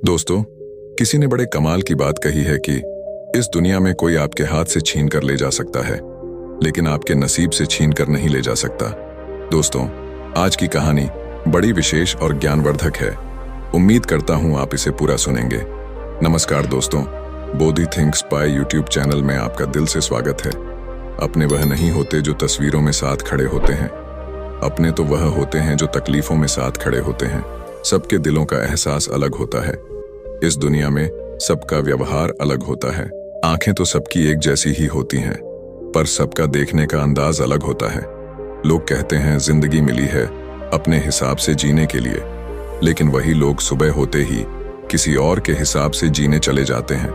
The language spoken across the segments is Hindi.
दोस्तों, किसी ने बड़े कमाल की बात कही है कि इस दुनिया में कोई आपके हाथ से छीन कर ले जा सकता है, लेकिन आपके नसीब से छीन कर नहीं ले जा सकता। दोस्तों, आज की कहानी बड़ी विशेष और ज्ञानवर्धक है। उम्मीद करता हूं आप इसे पूरा सुनेंगे। नमस्कार दोस्तों, Bodhi thinks by YouTube channel में आपका दिल से स्वागत है। अपने वह नहीं होते जो तस्वीरों में साथ खड़े होते हैं, अपने तो वह होते हैं जो तकलीफों में साथ खड़े होते हैं। सबके दिलों का एहसास अलग होता है। इस दुनिया में सबका व्यवहार अलग होता है। आंखें तो सबकी एक जैसी ही होती हैं, पर सबका देखने का अंदाज अलग होता है। लोग कहते हैं जिंदगी मिली है अपने हिसाब से जीने के लिए, लेकिन वही लोग सुबह होते ही किसी और के हिसाब से जीने चले जाते हैं।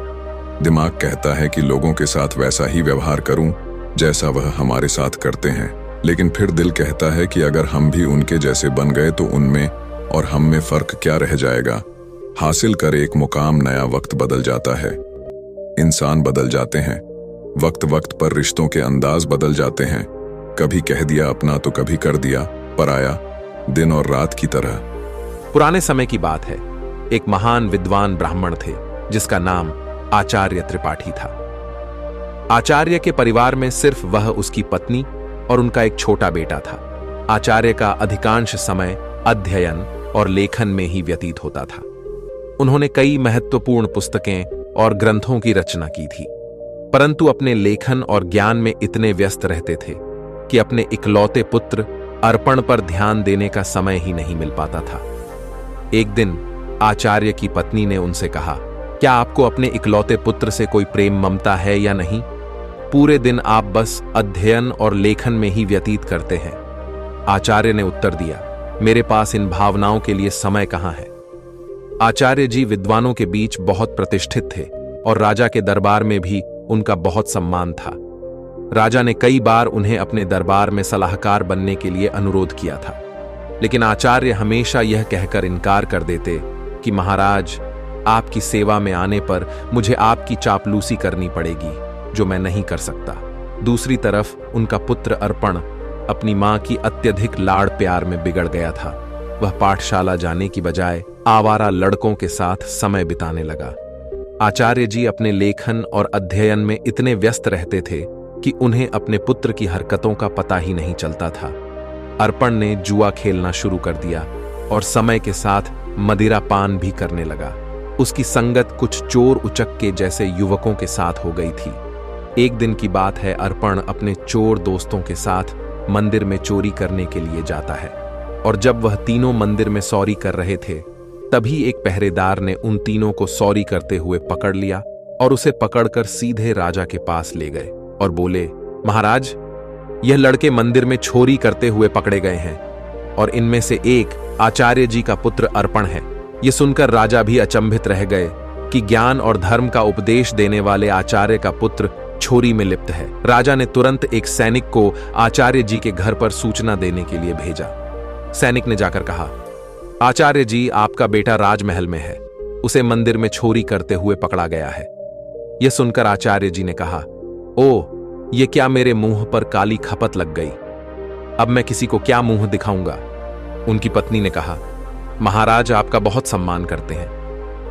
दिमाग कहता है कि लोगों के साथ वैसा ही व्यवहार करूं जैसा वह हमारे साथ करते हैं, लेकिन फिर दिल कहता है कि अगर हम भी उनके जैसे बन गए तो उनमें और हम में फर्क क्या रह जाएगा। हासिल कर एक मुकाम नया वक्त बदल जाता है, इंसान बदल जाते हैं, वक्त वक्त पर रिश्तों के अंदाज बदल जाते हैं। कभी कह दिया अपना तो कभी कर दिया पराया, दिन और रात की तरह। पुराने समय की बात है। एक महान विद्वान ब्राह्मण थे जिसका नाम आचार्य त्रिपाठी था। आचार्य के परिवार में सिर्फ वह, उसकी पत्नी और उनका एक छोटा बेटा था। आचार्य का अधिकांश समय अध्ययन और लेखन में ही व्यतीत होता था। उन्होंने कई महत्वपूर्ण पुस्तकें और ग्रंथों की रचना की थी, परंतु अपने लेखन और ज्ञान में इतने व्यस्त रहते थे कि अपने इकलौते पुत्र अर्पण पर ध्यान देने का समय ही नहीं मिल पाता था। एक दिन आचार्य की पत्नी ने उनसे कहा, क्या आपको अपने इकलौते पुत्र से कोई प्रेम ममता है या नहीं? पूरे दिन आप बस अध्ययन और लेखन में ही व्यतीत करते हैं। आचार्य ने उत्तर दिया, मेरे पास इन भावनाओं के लिए समय कहां है। आचार्य जी विद्वानों के बीच बहुत प्रतिष्ठित थे और राजा के दरबार में भी उनका बहुत सम्मान था। राजा ने कई बार उन्हें अपने दरबार में सलाहकार बनने के लिए अनुरोध किया था, लेकिन आचार्य हमेशा यह कहकर इनकार कर देते कि महाराज, आपकी सेवा में आने पर मुझे आपकी चापलूसी करनी पड़ेगी, जो मैं नहीं कर सकता। दूसरी तरफ उनका पुत्र अर्पण अपनी मां की अत्यधिक लाड़ प्यार में बिगड़ गया था। वह पाठशाला जाने की बजाय आवारा लड़कों के साथ समय बिताने लगा। आचार्य जी अपने लेखन और अध्ययन में इतने व्यस्त रहते थे कि उन्हें अपने पुत्र की हरकतों का पता ही नहीं चलता था। अर्पण ने जुआ खेलना शुरू कर दिया और समय के साथ मदिरा पान भी करने लगा। उसकी संगत कुछ चोर उचक्के जैसे युवकों के साथ हो गई थी। एक दिन की बात है, अर्पण अपने चोर दोस्तों के साथ मंदिर में चोरी करने के लिए जाता है, और जब वह तीनों मंदिर में सौरी कर रहे थे, तभी एक पहरेदार ने उन तीनों को सौरी करते हुए पकड़ लिया और उसे पकड़कर सीधे राजा के पास ले गए और बोले, महाराज, यह लड़के मंदिर में चोरी करते हुए पकड़े गए हैं और इनमें से एक आचार्य जी का पुत्र अर्पण है। यह सुनकर राजा भी अचंभित रह गए कि ज्ञान और धर्म का उपदेश देने वाले आचार्य का पुत्र चोरी में लिप्त है। राजा ने तुरंत एक सैनिक को आचार्य जी के घर पर सूचना देने के लिए भेजा। सैनिक ने जाकर कहा, आचार्य जी, आपका बेटा राजमहल में है, उसे मंदिर में चोरी करते हुए पकड़ा गया है। यह सुनकर आचार्य जी ने कहा, ओ, ये क्या मेरे मुंह पर काली खपत लग गई, अब मैं किसी को क्या मुंह दिखाऊंगा। उनकी पत्नी ने कहा, महाराज आपका बहुत सम्मान करते हैं,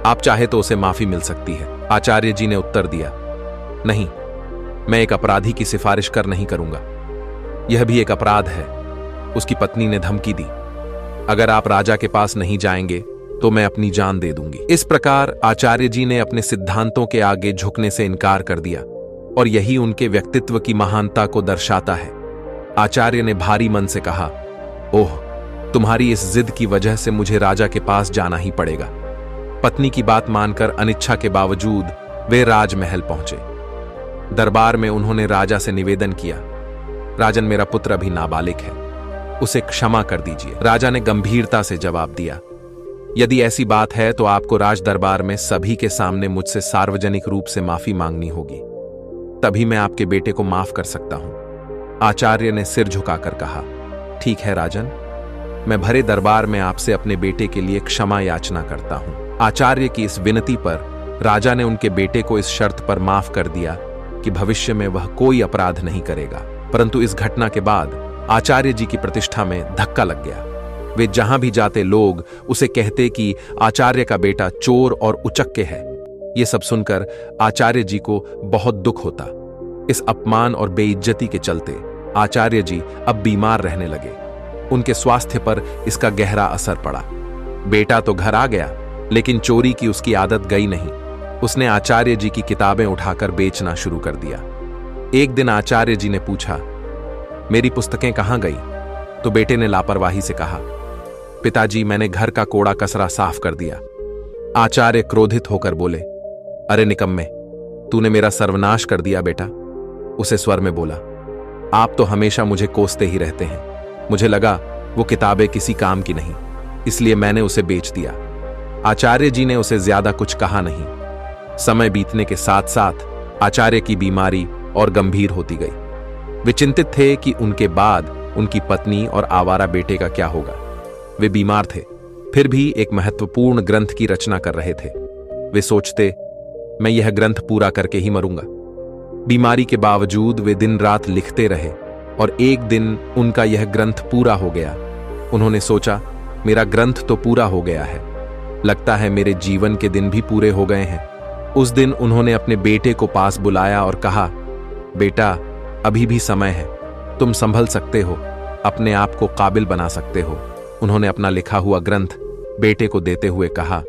आप चाहे तो उसे माफी मिल सकती है। आचार्य जी ने उत्तर दिया, नहीं, मैं एक अपराधी की सिफारिश कर नहीं करूंगा, यह भी एक अपराध है। उसकी पत्नी ने धमकी दी, अगर आप राजा के पास नहीं जाएंगे तो मैं अपनी जान दे दूंगी। इस प्रकार आचार्य जी ने अपने सिद्धांतों के आगे झुकने से इनकार कर दिया, और यही उनके व्यक्तित्व की महानता को दर्शाता है। आचार्य ने भारी मन से कहा, ओह, तुम्हारी इस जिद की वजह से मुझे राजा के पास जाना ही पड़ेगा। पत्नी की बात मानकर अनिच्छा के बावजूद वे राजमहल पहुंचे। दरबार में उन्होंने राजा से निवेदन किया, राजन, मेरा पुत्र अभी नाबालिग है, उसे क्षमा कर दीजिए। राजा ने गंभीरता से जवाब दिया, यदि ऐसी बात है तो आपको राज दरबार में सभी के सामने मुझसे सार्वजनिक रूप से माफी मांगनी होगी, तभी मैं आपके बेटे को माफ कर सकता हूं। आचार्य ने सिर झुकाकर कहा, ठीक है राजन, मैं भरे दरबार में आपसे अपने बेटे के लिए क्षमा याचना करता हूं। आचार्य की इस विनती पर राजा ने उनके बेटे को इस शर्त पर माफ कर दिया कि भविष्य में वह कोई अपराध नहीं करेगा। परंतु इस घटना के बाद आचार्य जी की प्रतिष्ठा में धक्का लग गया। वे जहां भी जाते लोग उसे कहते कि आचार्य का बेटा चोर और उचक्के है। ये सब सुनकर आचार्य जी को बहुत दुख होता। इस अपमान और बेइज्जती के चलते आचार्य जी अब बीमार रहने लगे। उनके स्वास्थ्य पर इसका गहरा असर पड़ा। बेटा तो घर आ गया, लेकिन चोरी की उसकी आदत गई नहीं। उसने आचार्य जी की किताबें उठाकर बेचना शुरू कर दिया। एक दिन आचार्य जी ने पूछा, मेरी पुस्तकें कहां गई? तो बेटे ने लापरवाही से कहा, पिताजी, मैंने घर का कोड़ा कचरा साफ कर दिया। आचार्य क्रोधित होकर बोले, अरे निकम्मे, तूने मेरा सर्वनाश कर दिया बेटा। उसे स्वर में बोला, आप तो हमेशा मुझे कोसते ही रहते हैं। मुझे लगा वो किताबें किसी काम की नहीं, इसलिए मैंने उसे बेच दिया। आचार्य जी ने उसे ज्यादा कुछ कहा नहीं। समय बीतने के साथ साथ आचार्य की बीमारी और गंभीर होती गई। वे चिंतित थे कि उनके बाद उनकी पत्नी और आवारा बेटे का क्या होगा। वे बीमार थे, फिर भी एक महत्वपूर्ण ग्रंथ की रचना कर रहे थे। वे सोचते, मैं यह ग्रंथ पूरा करके ही मरूंगा। बीमारी के बावजूद वे दिन रात लिखते रहे और एक दिन उनका यह ग्रंथ पूरा हो गया। उन्होंने सोचा, मेरा ग्रंथ तो पूरा हो गया है, लगता है मेरे जीवन के दिन भी पूरे हो गए हैं। उस दिन उन्होंने अपने बेटे को पास बुलाया और कहा, बेटा, अभी भी समय है, तुम संभल सकते हो, अपने आप को काबिल बना सकते हो। उन्होंने अपना लिखा हुआ ग्रंथ बेटे को देते हुए कहा,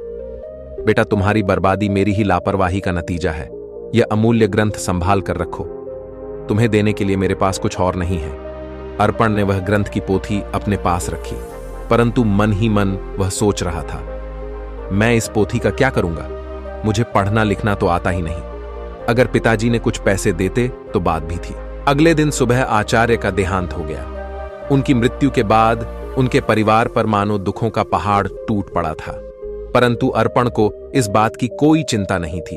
बेटा, तुम्हारी बर्बादी मेरी ही लापरवाही का नतीजा है। यह अमूल्य ग्रंथ संभाल कर रखो, तुम्हें देने के लिए मेरे पास कुछ और नहीं है। अर्पण ने वह ग्रंथ की पोथी अपने पास रखी, परंतु मन ही मन वह सोच रहा था, मैं इस पोथी का क्या करूंगा? मुझे पढ़ना लिखना तो आता ही नहीं। अगर पिताजी ने कुछ पैसे देते तो बात भी थी। अगले दिन सुबह आचार्य का देहांत हो गया। उनकी मृत्यु के बाद उनके परिवार पर मानो दुखों का पहाड़ टूट पड़ा था, परंतु अर्पण को इस बात की कोई चिंता नहीं थी।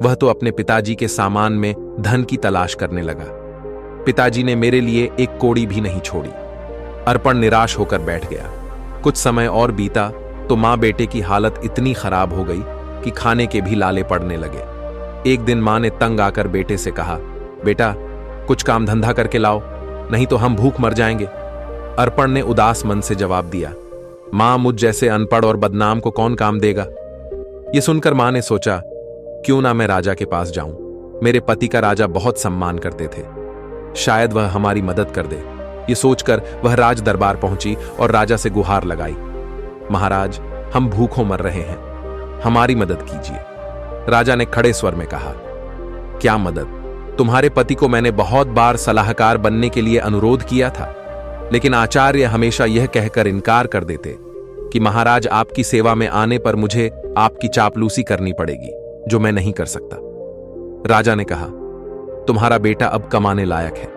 वह तो अपने पिताजी के सामान में धन की तलाश करने लगा। पिताजी ने मेरे लिए एक कौड़ी भी नहीं छोड़ी। अर्पण निराश होकर बैठ गया। कुछ समय और बीता तो मां बेटे की हालत इतनी खराब हो गई कि खाने के भी लाले पड़ने लगे। एक दिन मां ने तंग आकर बेटे से कहा, बेटा, कुछ काम धंधा करके लाओ, नहीं तो हम भूख मर जाएंगे। अर्पण ने उदास मन से जवाब दिया, मां, मुझ जैसे अनपढ़ और बदनाम को कौन काम देगा? यह सुनकर मां ने सोचा, क्यों ना मैं राजा के पास जाऊं। मेरे पति का राजा बहुत सम्मान करते थे, शायद वह हमारी मदद कर दे। यह सोचकर वह राज दरबार पहुंची और राजा से गुहार लगाई, महाराज, हम भूखों मर रहे हैं, हमारी मदद कीजिए। राजा ने खड़े स्वर में कहा, क्या मदद? तुम्हारे पति को मैंने बहुत बार सलाहकार बनने के लिए अनुरोध किया था, लेकिन आचार्य हमेशा यह कहकर इनकार कर देते कि महाराज, आपकी सेवा में आने पर मुझे आपकी चापलूसी करनी पड़ेगी, जो मैं नहीं कर सकता। राजा ने कहा, तुम्हारा बेटा अब कमाने लायक है,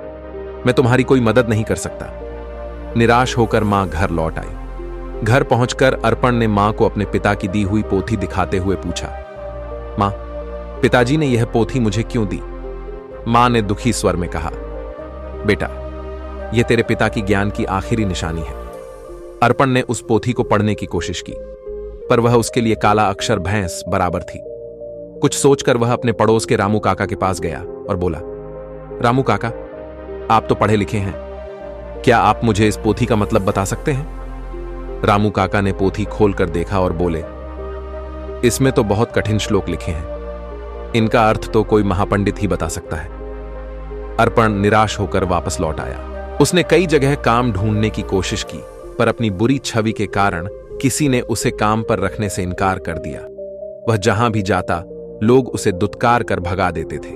मैं तुम्हारी कोई मदद नहीं कर सकता। निराश होकर मां घर लौट आई। घर पहुंचकर अर्पण ने मां को अपने पिता की दी हुई पोथी दिखाते हुए पूछा, मां, पिताजी ने यह पोथी मुझे क्यों दी? मां ने दुखी स्वर में कहा, बेटा, यह तेरे पिता की ज्ञान की आखिरी निशानी है। अर्पण ने उस पोथी को पढ़ने की कोशिश की, पर वह उसके लिए काला अक्षर भैंस बराबर थी। कुछ सोचकर वह अपने पड़ोस के रामू काका के पास गया और बोला, रामू काका, आप तो पढ़े लिखे हैं, क्या आप मुझे इस पोथी का मतलब बता सकते हैं? रामू काका ने पोथी खोलकर देखा और बोले, इसमें तो बहुत कठिन श्लोक लिखे हैं, इनका अर्थ तो कोई महापंडित ही बता सकता है। अर्पण निराश होकर वापस लौट आया। उसने कई जगह काम ढूंढने की कोशिश की, पर अपनी बुरी छवि के कारण किसी ने उसे काम पर रखने से इनकार कर दिया। वह जहां भी जाता लोग उसे दुत्कार कर भगा देते थे।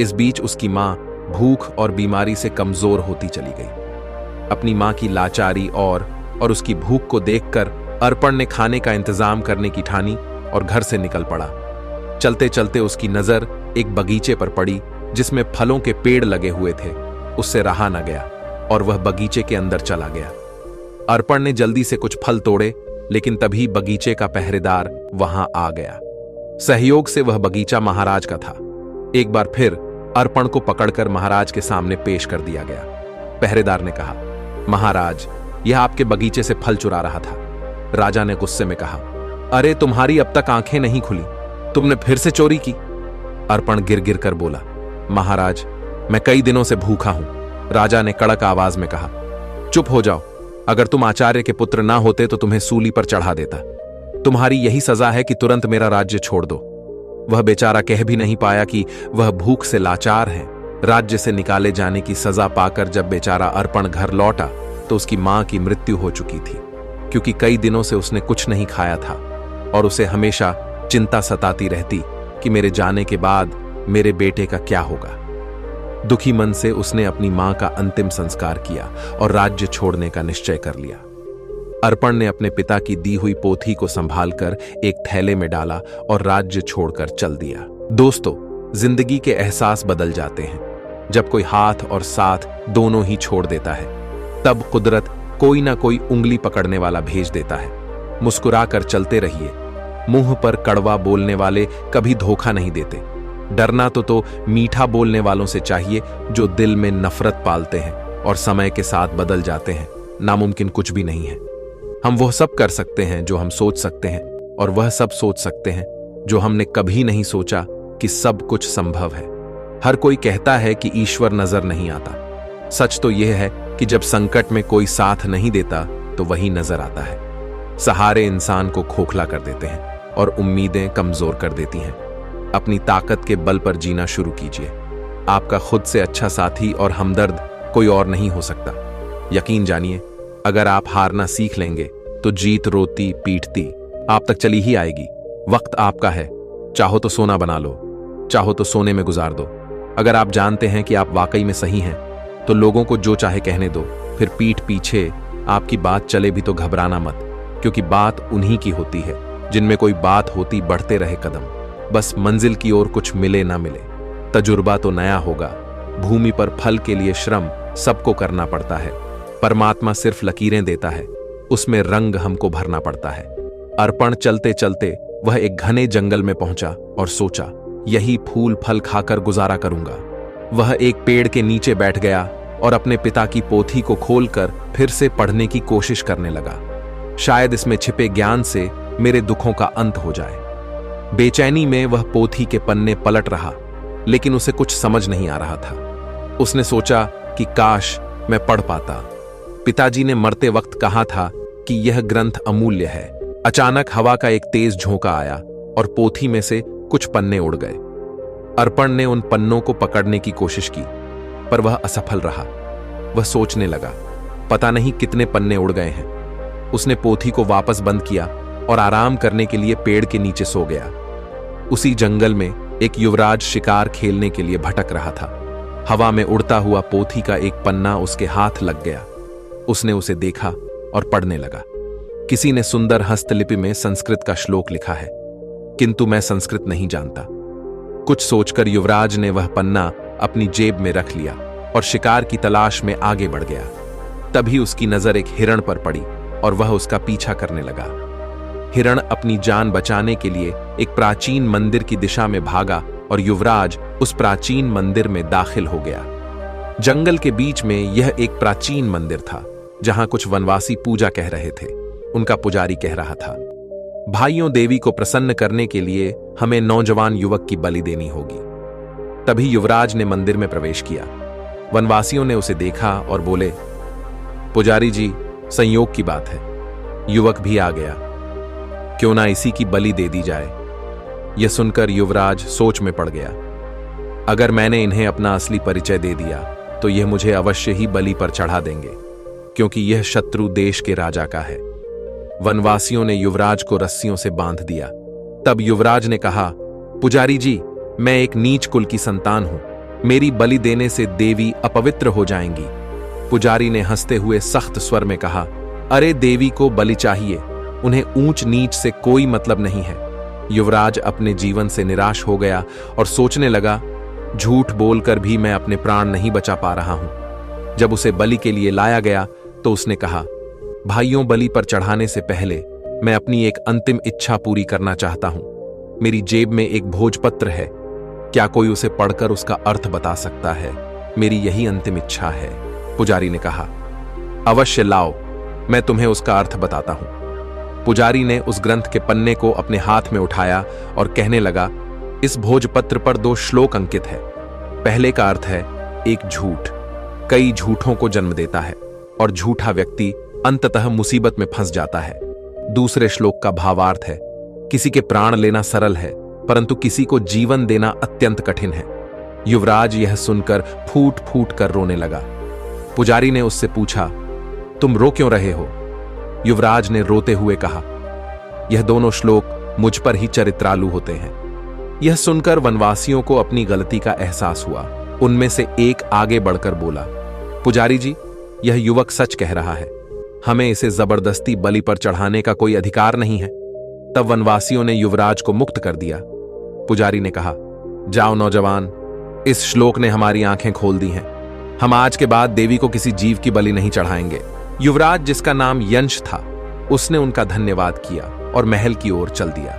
इस बीच उसकी मां भूख और बीमारी से कमजोर होती चली गई। अपनी मां की लाचारी और उसकी भूख को देखकर अर्पण ने खाने का इंतजाम करने की ठानी और घर से निकल पड़ा। चलते चलते उसकी नजर एक बगीचे पर पड़ी जिसमें फलों के पेड़ लगे हुए थे। उससे रहा न गया और वह बगीचे के अंदर चला गया। अर्पण ने जल्दी से कुछ फल तोड़े, लेकिन तभी बगीचे का पहरेदार वहां आ गया। सहयोग से वह बगीचा महाराज का था। एक बार फिर अर्पण को पकड़कर महाराज के सामने पेश कर दिया गया। पहरेदार ने कहा, महाराज, यह आपके बगीचे से फल चुरा रहा था। राजा ने गुस्से में कहा, अरे तुम्हारी अब तक आंखें नहीं खुली, तुमने फिर से चोरी की। अर्पण गिर गिर कर बोला, महाराज, मैं कई दिनों से भूखा हूं। राजा ने कड़क आवाज में कहा, चुप हो जाओ, अगर तुम आचार्य के पुत्र ना होते तो तुम्हें सूली पर चढ़ा देता। तुम्हारी यही सजा है कि तुरंत मेरा राज्य छोड़ दो। वह बेचारा कह भी नहीं पाया कि वह भूख से लाचार है। राज्य से निकाले जाने की सजा पाकर जब बेचारा अर्पण घर लौटा तो उसकी मां की मृत्यु हो चुकी थी, क्योंकि कई दिनों से उसने कुछ नहीं खाया था और उसे हमेशा चिंता सताती रहती कि मेरे जाने के बाद मेरे बेटे का क्या होगा। दुखी मन से उसने अपनी मां का अंतिम संस्कार किया और राज्य छोड़ने का निश्चय कर लिया। अर्पण ने अपने पिता की दी हुई पोथी को संभालकर एक थैले में डाला और राज्य छोड़कर चल दिया। दोस्तों, जिंदगी के एहसास बदल जाते हैं जब कोई हाथ और साथ दोनों ही छोड़ देता है। तब कुदरत कोई ना कोई उंगली पकड़ने वाला भेज देता है। मुस्कुराकर चलते रहिए। मुंह पर कड़वा बोलने वाले कभी धोखा नहीं देते। डरना तो मीठा बोलने वालों से चाहिए जो दिल में नफरत पालते हैं और समय के साथ बदल जाते हैं। नामुमकिन कुछ भी नहीं है। हम वह सब कर सकते हैं जो हम सोच सकते हैं, और वह सब सोच सकते हैं जो हमने कभी नहीं सोचा कि सब कुछ संभव है। हर कोई कहता है कि ईश्वर नजर नहीं आता। सच तो यह है कि जब संकट में कोई साथ नहीं देता तो वही नजर आता है। सहारे इंसान को खोखला कर देते हैं और उम्मीदें कमजोर कर देती हैं। अपनी ताकत के बल पर जीना शुरू कीजिए। आपका खुद से अच्छा साथी और हमदर्द कोई और नहीं हो सकता। यकीन जानिए, अगर आप हारना सीख लेंगे तो जीत रोती पीटती आप तक चली ही आएगी। वक्त आपका है। चाहो तो सोना बना लो, चाहो तो सोने में गुजार दो। अगर आप जानते हैं कि आप वाकई में सही हैं तो लोगों को जो चाहे कहने दो। फिर पीठ पीछे आपकी बात चले भी तो घबराना मत, क्योंकि बात उन्हीं की होती है जिनमें कोई बात होती बढ़ते रहे कदम। बस मंजिल की ओर कुछ मिले ना मिले, तजुर्बा तो नया होगा। भूमि पर फल के लिए श्रम सबको करना पड़ता है। परमात्मा सिर्फ लकीरें देता है, उसमें रंग हमको भरना पड़ता है। अर्पण चलते चलते वह एक घने जंगल में पहुंचा और सोचा, यही फूल फल खाकर गुजारा करूंगा। वह एक पेड़ के नीचे बैठ गया और अपने पिता की पोथी को खोलकर फिर से पढ़ने की कोशिश करने लगा। शायद इसमें छिपे ज्ञान से मेरे दुखों का अंत हो जाए। बेचैनी में वह पोथी के पन्ने पलट रहा, लेकिन उसे कुछ समझ नहीं आ रहा था। उसने सोचा कि काश मैं पढ़ पाता। पिताजी ने मरते वक्त कहा था कि यह ग्रंथ अमूल्य है। अचानक हवा का एक तेज झोंका आया और पोथी में से कुछ पन्ने उड़ गए। अर्पण ने उन पन्नों को पकड़ने की कोशिश की, पर वह असफल रहा। वह सोचने लगा, पता नहीं कितने पन्ने उड़ गए हैं। उसने पोथी को वापस बंद किया और आराम करने के लिए पेड़ के नीचे सो गया। उसी जंगल में एक युवराज शिकार खेलने के लिए भटक रहा था। हवा में उड़ता हुआ पोथी का एक पन्ना उसके हाथ लग गया। उसने उसे देखा और पढ़ने लगा। किसी ने सुंदर हस्तलिपि में संस्कृत का श्लोक लिखा है, किंतु मैं संस्कृत नहीं जानता। कुछ सोचकर युवराज ने वह पन्ना अपनी जेब में रख लिया और शिकार की तलाश में आगे बढ़ गया। तभी उसकी नजर एक हिरण पर पड़ी और वह उसका पीछा करने लगा। हिरण अपनी जान बचाने के लिए एक प्राचीन मंदिर की दिशा में भागा और युवराज उस प्राचीन मंदिर में दाखिल हो गया। जंगल के बीच में यह एक प्राचीन मंदिर था, जहां कुछ वनवासी पूजा कह रहे थे। उनका पुजारी कह रहा था, भाइयों, देवी को प्रसन्न करने के लिए हमें नौजवान युवक की बलि देनी होगी। तभी युवराज ने मंदिर में प्रवेश किया। वनवासियों ने उसे देखा और बोले, पुजारी जी, संयोग की बात है, युवक भी आ गया, क्यों ना इसी की बलि दे दी जाए। यह सुनकर युवराज सोच में पड़ गया। अगर मैंने इन्हें अपना असली परिचय दे दिया तो यह मुझे अवश्य ही बलि पर चढ़ा देंगे, क्योंकि यह शत्रु देश के राजा का है। वनवासियों ने युवराज को रस्सियों से बांध दिया। तब युवराज ने कहा, पुजारी जी, मैं एक नीच कुल की संतान हूं, मेरी बलि देने से देवी अपवित्र हो जाएंगी। पुजारी ने हंसते हुए सख्त स्वर में कहा, अरे देवी को बलि चाहिए, उन्हें ऊंच नीच से कोई मतलब नहीं है। युवराज अपने जीवन से निराश हो गया और सोचने लगा, झूठ बोलकर भी मैं अपने प्राण नहीं बचा पा रहा हूं। जब उसे बलि के लिए लाया गया तो उसने कहा, भाइयों, बलि पर चढ़ाने से पहले मैं अपनी एक अंतिम इच्छा पूरी करना चाहता हूं। मेरी जेब में एक भोजपत्र है, क्या कोई उसे पढ़कर उसका अर्थ बता सकता है? मेरी यही अंतिम इच्छा है। पुजारी ने कहा, अवश्य लाओ, मैं तुम्हें उसका अर्थ बताता हूं। पुजारी ने उस ग्रंथ के पन्ने को अपने हाथ में उठाया और कहने लगा, इस भोजपत्र पर 2 श्लोक अंकित है। पहले का अर्थ है, एक झूठ कई झूठों को जन्म देता है और झूठा व्यक्ति अंततः मुसीबत में फंस जाता है। दूसरे श्लोक का भावार्थ है, किसी के प्राण लेना सरल है, परंतु किसी को जीवन देना अत्यंत कठिन है। युवराज यह सुनकर फूट फूट कर रोने लगा। पुजारी ने उससे पूछा, तुम रो क्यों रहे हो? युवराज ने रोते हुए कहा, यह दोनों श्लोक मुझ पर ही चरित्रालु होते हैं। यह सुनकर वनवासियों को अपनी गलती का एहसास हुआ। उनमें से एक आगे बढ़कर बोला, पुजारी जी, यह युवक सच कह रहा है, हमें इसे जबरदस्ती बलि पर चढ़ाने का कोई अधिकार नहीं है। तब वनवासियों ने युवराज को मुक्त कर दिया। पुजारी ने कहा, जाओ नौजवान, इस श्लोक ने हमारी आंखें खोल दी हैं। हम आज के बाद देवी को किसी जीव की बलि नहीं चढ़ाएंगे। युवराज, जिसका नाम यंश था, उसने उनका धन्यवाद किया और महल की ओर चल दिया।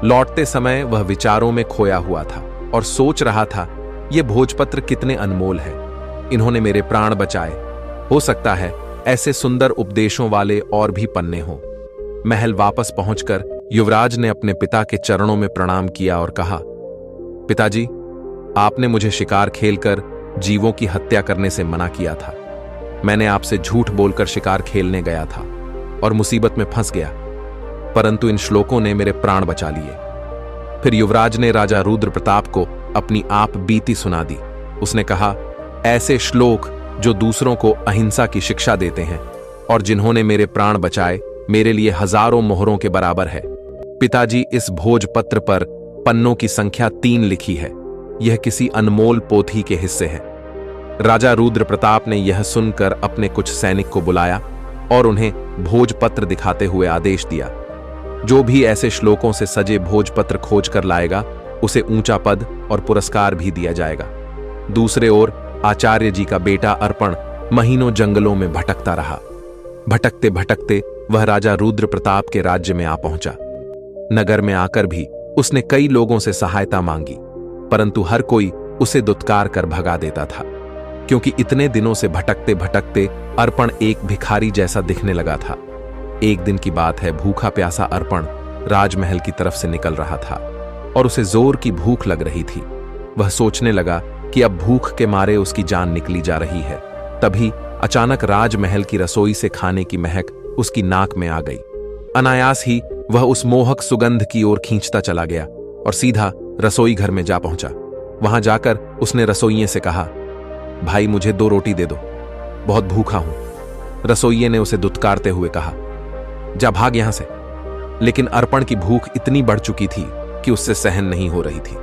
लौटते समय वह विचारों में खोया हुआ था और सोच रहा था, ये भोजपत्र कितने अनमोल है, इन्होंने मेरे प्राण बचाए। हो सकता है ऐसे सुंदर उपदेशों वाले और भी पन्ने हों। महल वापस पहुंचकर युवराज ने अपने पिता के चरणों में प्रणाम किया और कहा, पिताजी, आपने मुझे शिकार खेलकर जीवों की हत्या करने से मना किया था। मैंने आपसे झूठ बोलकर शिकार खेलने गया था और मुसीबत में फंस गया, परंतु इन श्लोकों ने मेरे प्राण बचा लिए। फिर युवराज ने राजा रुद्र प्रताप को अपनी आप बीती सुना दी। उसने कहा, ऐसे श्लोक जो दूसरों को अहिंसा की शिक्षा देते हैं और जिन्होंने मेरे प्राण बचाए, मेरे लिए हजारों मोहरों के बराबर है। पिताजी, इस भोजपत्र पर पन्नों की संख्या 3 लिखी है। यह किसी अनमोल पोथी के हिस्से है। राजा रुद्र प्रताप ने यह सुनकर अपने कुछ सैनिक को बुलाया और उन्हें भोजपत्र दिखाते हुए आदेश दिया, जो भी ऐसे श्लोकों से सजे भोजपत्र खोज कर लाएगा, उसे ऊंचा पद और पुरस्कार भी दिया जाएगा। दूसरे ओर आचार्य जी का बेटा अर्पण महीनों जंगलों में भटकता रहा। भटकते भटकते वह राजा रुद्र प्रताप के राज्य में आ पहुंचा। नगर में आकर भी उसने कई लोगों से सहायता मांगी, परंतु हर कोई उसे दुत्कार कर भगा देता था, क्योंकि इतने दिनों से भटकते भटकते अर्पण एक भिखारी जैसा दिखने लगा था। एक दिन की बात है, भूखा प्यासा अर्पण राजमहल की तरफ से निकल रहा था और उसे जोर की भूख लग रही थी। वह सोचने लगा कि अब भूख के मारे उसकी जान निकली जा रही है। तभी अचानक राजमहल की रसोई से खाने की महक उसकी नाक में आ गई। अनायास ही वह उस मोहक सुगंध की ओर खींचता चला गया और सीधा रसोई घर में जा पहुंचा। वहां जाकर उसने रसोइये से कहा, भाई, मुझे 2 रोटी दे दो, बहुत भूखा हूं। रसोइये ने उसे दुत्कारते हुए कहा, जा भाग यहां से। लेकिन अर्पण की भूख इतनी बढ़ चुकी थी कि उससे सहन नहीं हो रही थी।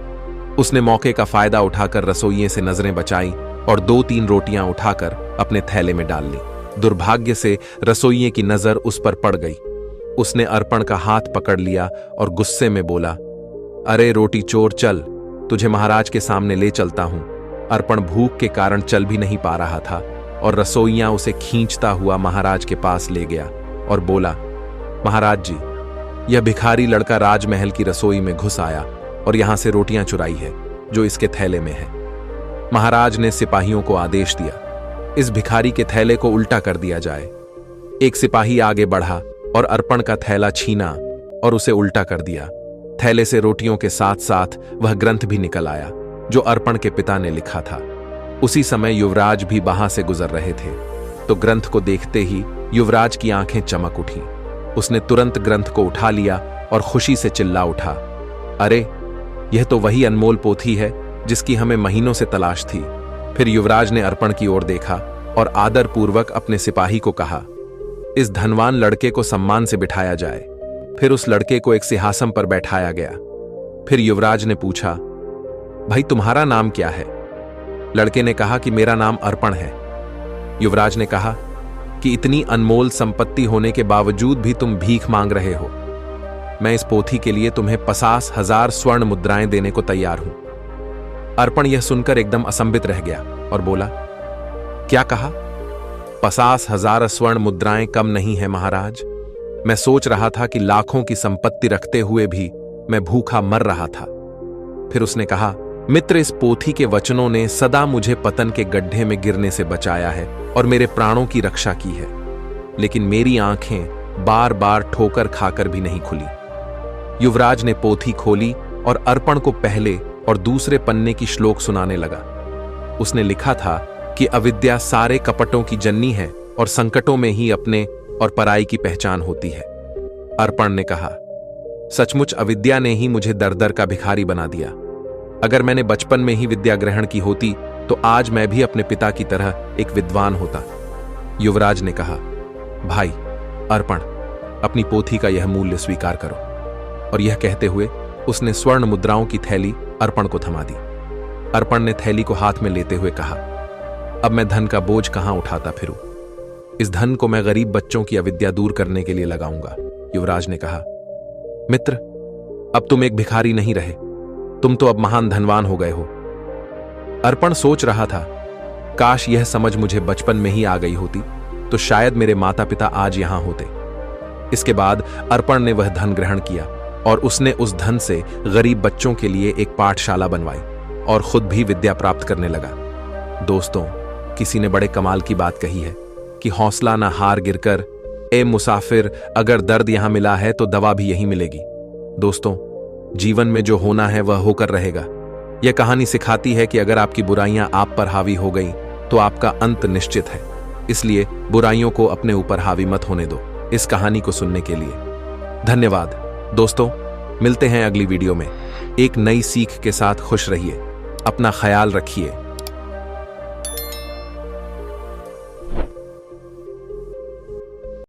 उसने मौके का फायदा उठाकर रसोइये से नजरें बचाई और 2-3 रोटियां उठाकर अपने थैले में डाल ली। दुर्भाग्य से रसोइये की नजर उस पर पड़ गई। उसने अर्पण का हाथ पकड़ लिया और गुस्से में बोला, अरे रोटी चोर, चल, तुझे महाराज के सामने ले चलता हूं। अर्पण भूख के कारण चल भी नहीं पा रहा था और रसोइया उसे खींचता हुआ महाराज के पास ले गया और बोला, महाराज जी, यह भिखारी लड़का राजमहल की रसोई में घुस आया और यहां से रोटियां चुराई है जो इसके थैले में है। महाराज ने सिपाहियों को आदेश दिया, इस भिखारी के थैले को उल्टा कर दिया जाए। एक सिपाही आगे बढ़ा और अर्पण का थैला छीना और उसे उल्टा कर दिया। थैले से रोटियों के साथ साथ वह ग्रंथ भी निकल आया जो अर्पण के पिता ने लिखा था। उसी समय युवराज भी वहां से गुजर रहे थे, तो ग्रंथ को देखते ही युवराज की आंखें चमक उठी। उसने तुरंत ग्रंथ को उठा लिया और खुशी से चिल्ला उठा, अरे, यह तो वही अनमोल पोथी है जिसकी हमें महीनों से तलाश थी। फिर युवराज ने अर्पण की ओर देखा और आदरपूर्वक अपने सिपाही को कहा, इस धनवान लड़के को सम्मान से बिठाया जाए। फिर उस लड़के को एक सिंहासन पर बैठाया गया। फिर युवराज ने पूछा, भाई, तुम्हारा नाम क्या है? लड़के ने कहा कि मेरा नाम अर्पण है। युवराज ने कहा कि इतनी अनमोल संपत्ति होने के बावजूद भी तुम भीख मांग रहे हो। मैं इस पोथी के लिए तुम्हें 50,000 स्वर्ण मुद्राएं देने को तैयार हूं। अर्पण यह सुनकर एकदम असंबित रह गया और बोला, क्या कहा? 50,000 स्वर्ण मुद्राएं कम नहीं है महाराज। मैं सोच रहा था कि लाखों की संपत्ति रखते हुए भी मैं भूखा मर रहा था। फिर उसने कहा, मित्र, इस पोथी के वचनों ने सदा मुझे पतन के गड्ढे में गिरने से बचाया है और मेरे प्राणों की रक्षा की है, लेकिन मेरी आंखें बार बार ठोकर खाकर भी नहीं खुली। युवराज ने पोथी खोली और अर्पण को पहले और दूसरे पन्ने की श्लोक सुनाने लगा। उसने लिखा था कि अविद्या सारे कपटों की जननी है और संकटों में ही अपने और पराई की पहचान होती है। अर्पण ने कहा, सचमुच अविद्या ने ही मुझे दर दर का भिखारी बना दिया। अगर मैंने बचपन में ही विद्या ग्रहण की होती तो आज मैं भी अपने पिता की तरह एक विद्वान होता। युवराज ने कहा, भाई अर्पण, अपनी पोथी का यह मूल्य स्वीकार करो। और यह कहते हुए उसने स्वर्ण मुद्राओं की थैली अर्पण को थमा दी। अर्पण ने थैली को हाथ में लेते हुए कहा, अब मैं धन का बोझ कहां उठाता फिरूं? इस धन को मैं गरीब बच्चों की अविद्या दूर करने के लिए लगाऊंगा। युवराज ने कहा, मित्र, अब तुम एक भिखारी नहीं रहे, तुम तो अब महान धनवान हो गए हो। अर्पण सोच रहा था, काश यह समझ मुझे बचपन में ही आ गई होती तो शायद मेरे माता पिता आज यहां होते। इसके बाद अर्पण ने वह धन ग्रहण किया और उसने उस धन से गरीब बच्चों के लिए एक पाठशाला बनवाई और खुद भी विद्या प्राप्त करने लगा। दोस्तों, किसी ने बड़े कमाल की बात कही है कि हौसला ना हार गिरकर, ए मुसाफिर, अगर दर्द यहां मिला है तो दवा भी यहीं मिलेगी। दोस्तों, जीवन में जो होना है वह होकर रहेगा। यह कहानी सिखाती है कि अगर आपकी बुराइयां आप पर हावी हो गई तो आपका अंत निश्चित है। इसलिए बुराइयों को अपने ऊपर हावी मत होने दो। इस कहानी को सुनने के लिए धन्यवाद। दोस्तों, मिलते हैं अगली वीडियो में एक नई सीख के साथ। खुश रहिए, अपना ख्याल रखिए।